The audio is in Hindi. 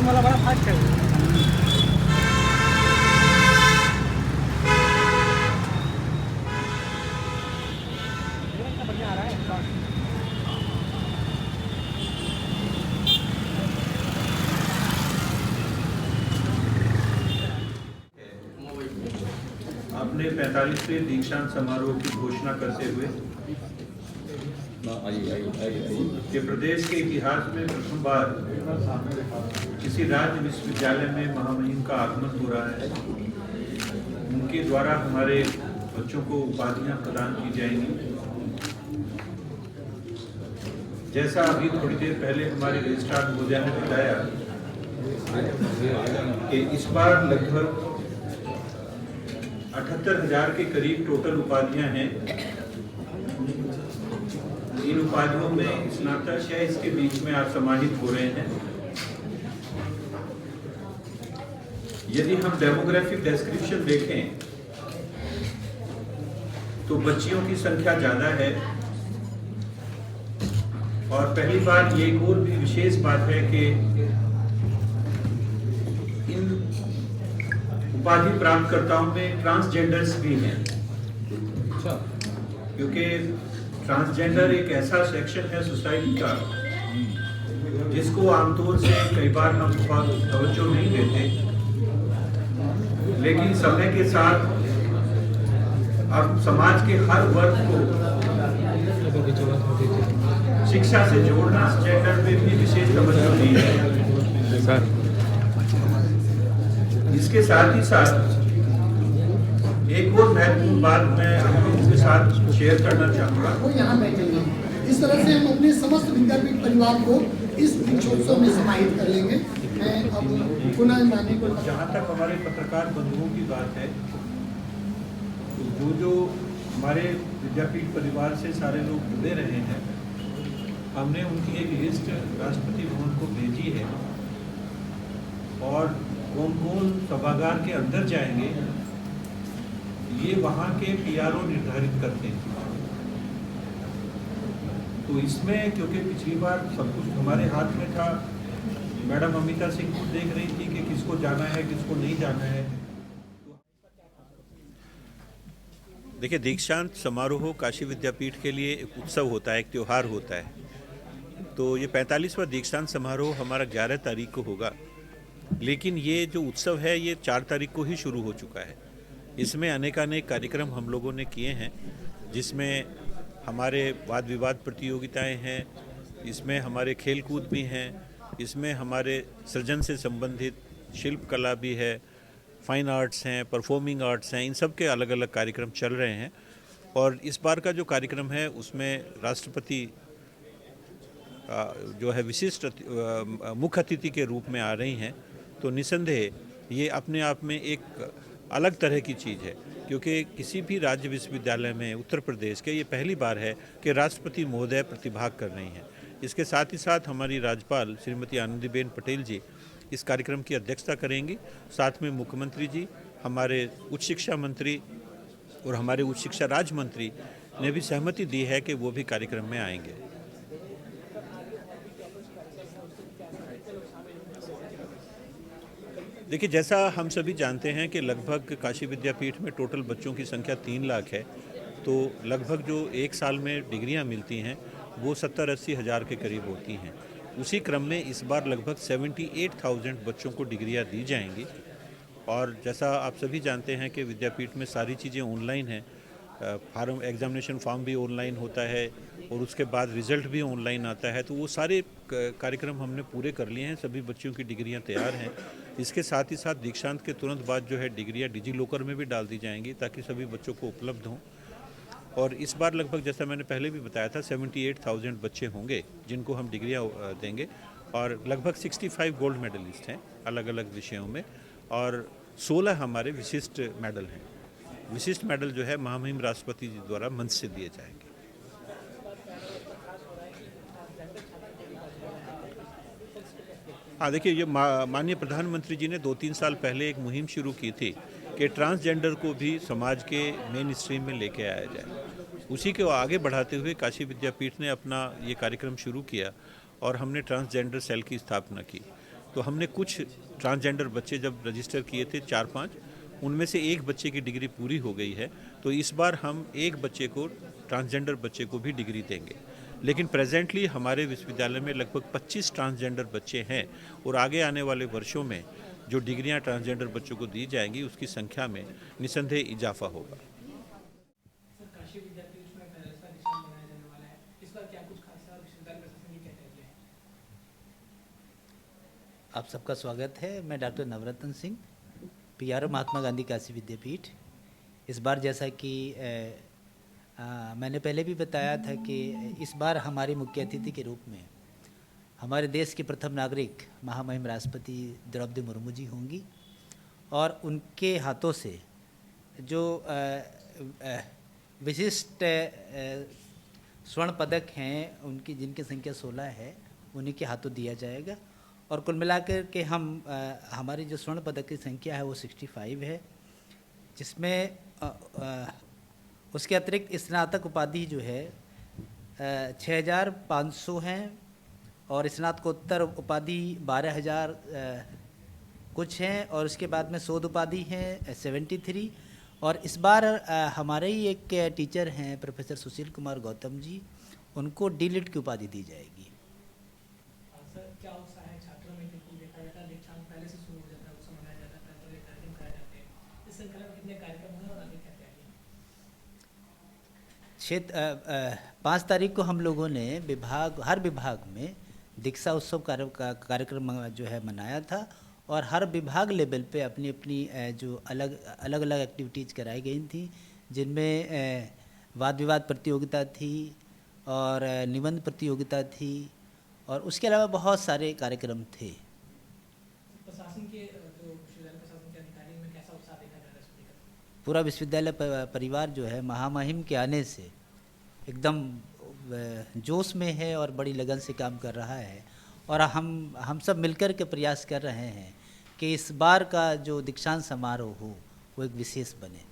मला बड़ा फास्ट है। बढ़िया आ रहा है। अपने 45वें दीक्षांत समारोह की घोषणा करते हुए कि प्रदेश के इतिहास में प्रथम बार किसी राज्य विश्वविद्यालय में महामहिम का आगमन हो रहा है। उनके द्वारा हमारे बच्चों को उपाधियां प्रदान की जाएंगी। जैसा अभी थोड़ी देर पहले हमारे रजिस्ट्रार महोदय ने बताया कि इस बार लगभग 78,000 के करीब टोटल उपाधियां हैं। इन उपाधियों में स्नातक या इसके बीच में आप सम्मानित हो रहे हैं। यदि हम डेमोग्राफिक डिस्क्रिप्शन देखें तो बच्चियों की संख्या ज्यादा है और पहली बार ये एक और भी विशेष बात है कि इन उपाधि प्राप्तकर्ताओं में ट्रांसजेंडर्स भी हैं, क्योंकि ट्रांसजेंडर एक ऐसा सेक्शन है सोसाइटी का जिसको आमतौर से कई बार हम बहुत तवज्जो नहीं देते, लेकिन समय के साथ अब समाज के हर वर्ग को शिक्षा से जोड़ना जेंडर में भी विशेष तवज्जो दी है। इसके साथ ही साथ एक और महत्वपूर्ण बात मैं आप लोगों के साथ शेयर करना चाहूँगा। वो यहाँ बैठेंगे। इस तरह से हम अपने समस्त विद्यापीठ परिवार को इस दीक्षोत्सव में समाहित कर लेंगे। मैं अब पुनः माननीय को जहाँ तक हमारे पत्रकार बंधुओं की बात है, तो जो हमारे विद्यापीठ परिवार से सारे लोग जुड़े रहे हैं, हमने उनकी एक लिस्ट राष्ट्रपति भवन को भेजी है और कौन कौन सभागार के अंदर जाएंगे ये वहाँ के पीआरओ निर्धारित करते हैं। तो इसमें क्योंकि पिछली बार सब कुछ हमारे हाथ में था, मैडम अमिता सिंह खुद देख रही थी कि किसको जाना है किसको नहीं जाना है। देखिए, दीक्षांत समारोह काशी विद्यापीठ के लिए एक उत्सव होता है, एक त्यौहार होता है। तो ये 45वां दीक्षांत समारोह हमारा 11 तारीख को होगा, लेकिन ये जो उत्सव है ये 4 तारीख को ही शुरू हो चुका है। इसमें अनेकानेक कार्यक्रम हम लोगों ने किए हैं, जिसमें हमारे वाद विवाद प्रतियोगिताएं हैं, इसमें हमारे खेल कूद भी हैं, इसमें हमारे सृजन से संबंधित शिल्प कला भी है, फाइन आर्ट्स हैं, परफॉर्मिंग आर्ट्स हैं, इन सब के अलग अलग कार्यक्रम चल रहे हैं। और इस बार का जो कार्यक्रम है उसमें राष्ट्रपति जो है विशिष्ट मुख्य अतिथि के रूप में आ रही हैं। तो निसंदेह ये अपने आप में एक अलग तरह की चीज़ है, क्योंकि किसी भी राज्य विश्वविद्यालय में उत्तर प्रदेश के ये पहली बार है कि राष्ट्रपति महोदय प्रतिभाग कर रही हैं। इसके साथ ही साथ हमारी राज्यपाल श्रीमती आनंदीबेन पटेल जी इस कार्यक्रम की अध्यक्षता करेंगी। साथ में मुख्यमंत्री जी, हमारे उच्च शिक्षा मंत्री और हमारे उच्च शिक्षा राज्य मंत्री ने भी सहमति दी है कि वो भी कार्यक्रम में आएंगे। देखिए, जैसा हम सभी जानते हैं कि लगभग काशी विद्यापीठ में टोटल बच्चों की संख्या 3 लाख है, तो लगभग जो एक साल में डिग्रियां मिलती हैं वो 70-80 हज़ार के करीब होती हैं। उसी क्रम में इस बार लगभग 78,000 बच्चों को डिग्रियां दी जाएंगी। और जैसा आप सभी जानते हैं कि विद्यापीठ में सारी चीज़ें ऑनलाइन हैं, फार्म एग्जामिनेशन फॉर्म भी ऑनलाइन होता है और उसके बाद रिज़ल्ट भी ऑनलाइन आता है। तो वो सारे कार्यक्रम हमने पूरे कर लिए हैं, सभी बच्चों की डिग्रियां तैयार हैं। इसके साथ ही साथ दीक्षांत के तुरंत बाद जो है डिग्रियां डिजी लॉकर में भी डाल दी जाएंगी ताकि सभी बच्चों को उपलब्ध हों। और इस बार लगभग, जैसा मैंने पहले भी बताया था, 78,000 बच्चे होंगे जिनको हम डिग्रियां देंगे और लगभग 65 गोल्ड मेडलिस्ट हैं अलग अलग विषयों में और 16 हमारे विशिष्ट मेडल हैं। विशिष्ट मेडल जो है महामहिम राष्ट्रपति जी द्वारा मंच से दिए जाएंगे। हाँ, देखिए, ये माननीय प्रधानमंत्री जी ने 2-3 साल पहले एक मुहिम शुरू की थी कि ट्रांसजेंडर को भी समाज के मेन स्ट्रीम में लेके आया जाए। उसी को आगे बढ़ाते हुए काशी विद्यापीठ ने अपना ये कार्यक्रम शुरू किया और हमने ट्रांसजेंडर सेल की स्थापना की। तो हमने कुछ ट्रांसजेंडर बच्चे जब रजिस्टर किए थे 4-5, उनमें से एक बच्चे की डिग्री पूरी हो गई है। तो इस बार हम एक बच्चे को, ट्रांसजेंडर बच्चे को भी डिग्री देंगे। लेकिन प्रेजेंटली हमारे विश्वविद्यालय में लगभग 25 ट्रांसजेंडर बच्चे हैं और आगे आने वाले वर्षों में जो डिग्रियां ट्रांसजेंडर बच्चों को दी जाएंगी उसकी संख्या में निसंदेह इजाफा होगा। सर, काशी विद्यापीठ में पहला दीक्षांत मनाया जाने वाला है। इस बार क्या कुछ खास है और विश्वविद्यालय प्रशासन की क्या तैयारी है? आप सबका स्वागत है। मैं डॉक्टर नवरत्न सिंह, पीआरओ महात्मा गांधी काशी विद्यापीठ। इस बार जैसा कि मैंने पहले भी बताया था कि इस बार हमारी मुख्य अतिथि के रूप में हमारे देश के प्रथम नागरिक महामहिम राष्ट्रपति द्रौपदी मुर्मू जी होंगी और उनके हाथों से जो विशिष्ट स्वर्ण पदक हैं उनकी, जिनकी संख्या 16 है, उन्हीं के हाथों दिया जाएगा। और कुल मिलाकर के हमारी जो स्वर्ण पदक की संख्या है वो 65 है, जिसमें उसके अतिरिक्त स्नातक उपाधि जो है 6500 हैं और स्नातकोत्तर उपाधि 12000 कुछ हैं और उसके बाद में शोध उपाधि हैं 73। और इस बार हमारे ही एक टीचर हैं प्रोफेसर सुशील कुमार गौतम जी, उनको डी.लिट की उपाधि दी जाएगी। सर, क्या उत्साह है छात्रों में? क्योंकि देखा जाता है दीक्षांत पहले से शुरू हो जाता है, उत्सव मनाया जाता है, तो ये कार्यक्रम कराए जाते हैं। इस श्रृंखला में कितने कार्यक्रम हैं और आगे क्या तैयारी है? 5 तारीख को हम लोगों ने हर विभाग में दीक्षा उत्सव कार्यक्रम जो है मनाया था और हर विभाग लेवल पे अपनी अपनी जो अलग अलग एक्टिविटीज़ कराई गई थी, जिनमें वाद विवाद प्रतियोगिता थी और निबंध प्रतियोगिता थी और उसके अलावा बहुत सारे कार्यक्रम थे। प्रशासन के जो विश्वविद्यालय प्रशासन के अधिकारी में कैसा उत्साह देखा जा रहा है इसको लेकर? पूरा विश्वविद्यालय परिवार जो है महामहिम के आने से एकदम जोश में है और बड़ी लगन से काम कर रहा है और हम सब मिलकर के प्रयास कर रहे हैं कि इस बार का जो दीक्षांत समारोह हो वो एक विशेष बने।